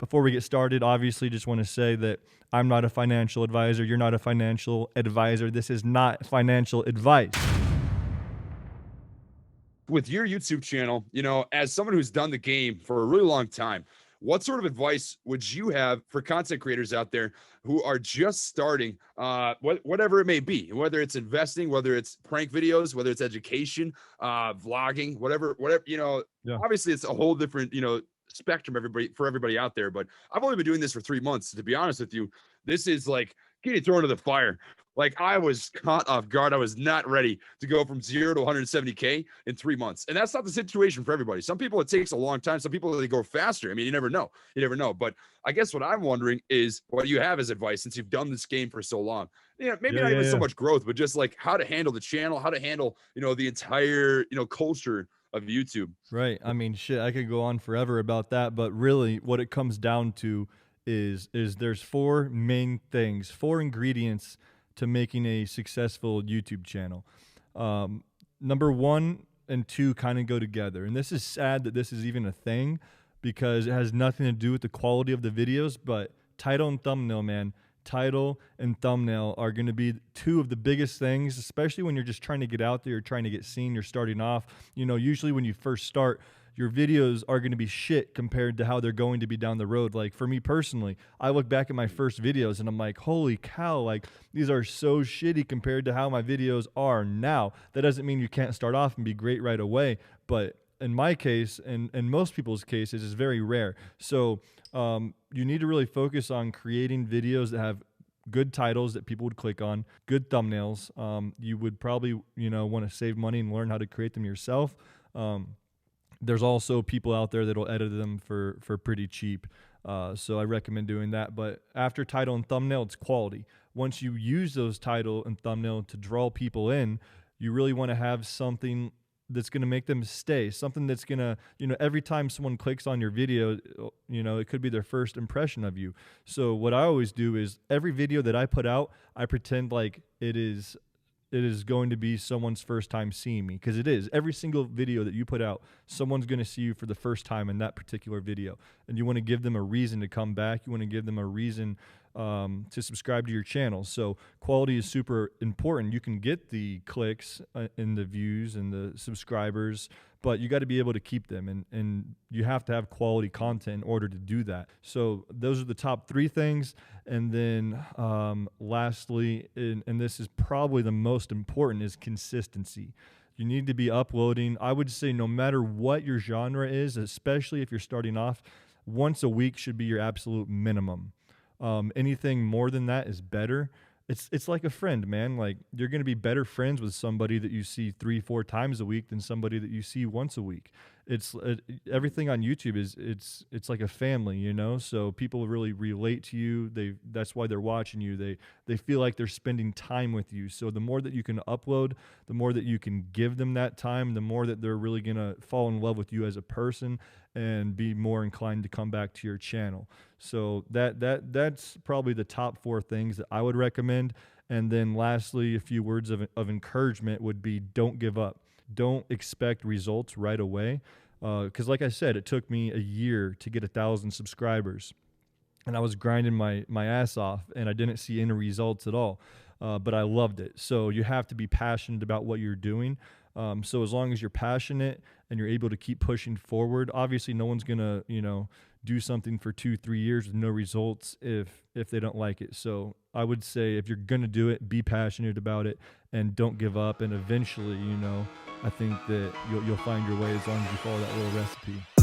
Before we get started, obviously just want to say that I'm not a financial advisor. You're not a financial advisor. This is not financial advice. With your YouTube channel, as someone who's done the game for a really long time, what sort of advice would you have for content creators out there who are just starting, whatever it may be, whether it's investing, whether it's prank videos, whether it's education, vlogging, whatever, Yeah. obviously it's a whole different, spectrum for everybody out there. But I've only been doing this for 3 months. To be honest with you, this is like getting thrown into the fire. Like I was caught off guard. I was not ready to go from 0 to 170K in 3 months. And that's not the situation for everybody. Some people, it takes a long time. Some people, they go faster. I mean, you never know. You never know. But I guess what I'm wondering is what do you have as advice since you've done this game for so long? Yeah, maybe Yeah, not yeah, even so yeah. much growth, but just like how to handle the channel, how to handle, the entire, culture of YouTube. Right. I mean, shit, I could go on forever about that, but really what it comes down to is there's four main things, four ingredients to making a successful YouTube channel. Number one and two kind of go together. And this is sad that this is even a thing because it has nothing to do with the quality of the videos, but title and thumbnail, man. Title and thumbnail are going to be two of the biggest things, especially when you're just trying to get out there, you're trying to get seen, you're starting off. Usually when you first start, your videos are going to be shit compared to how they're going to be down the road. Like for me personally, I look back at my first videos and I'm like, holy cow, like these are so shitty compared to how my videos are now. That doesn't mean you can't start off and be great right away, but in my case and most people's cases is very rare. So you need to really focus on creating videos that have good titles that people would click on, good thumbnails. You would probably want to save money and learn how to create them yourself. There's also people out there that'll edit them for pretty cheap. So I recommend doing that. But after title and thumbnail, it's quality. Once you use those title and thumbnail to draw people in, you really want to have something that's going to make them stay, something that's going to, every time someone clicks on your video, it could be their first impression of you. So what I always do is every video that I put out, I pretend like it is going to be someone's first time seeing me, because it is. Every single video that you put out, someone's going to see you for the first time in that particular video. And you want to give them a reason to come back. You want to give them a reason to subscribe to your channel. So quality is super important. You can get the clicks and the views and the subscribers, but you got to be able to keep them, and you have to have quality content in order to do that. So those are the top three things. And then lastly, and this is probably the most important, is consistency. You need to be uploading, I would say, no matter what your genre is, especially if you're starting off, once a week should be your absolute minimum. Anything more than that is better. It's like a friend, man. Like you're going to be better friends with somebody that you see 3-4 times a week than somebody that you see once a week. It's everything on YouTube it's like a family, So people really relate to you. That's why they're watching you. They feel like they're spending time with you. So the more that you can upload, the more that you can give them that time, the more that they're really going to fall in love with you as a person and be more inclined to come back to your channel. So that's probably the top four things that I would recommend. And then lastly, a few words of encouragement would be don't give up. Don't expect results right away. Because like I said, it took me a year to get 1,000 subscribers. And I was grinding my ass off, and I didn't see any results at all. But I loved it. So you have to be passionate about what you're doing. So as long as you're passionate and you're able to keep pushing forward, obviously no one's going to, do something for 2-3 years with no results if they don't like it. So I would say if you're going to do it, be passionate about it and don't give up. And eventually, I think that you'll find your way as long as you follow that little recipe.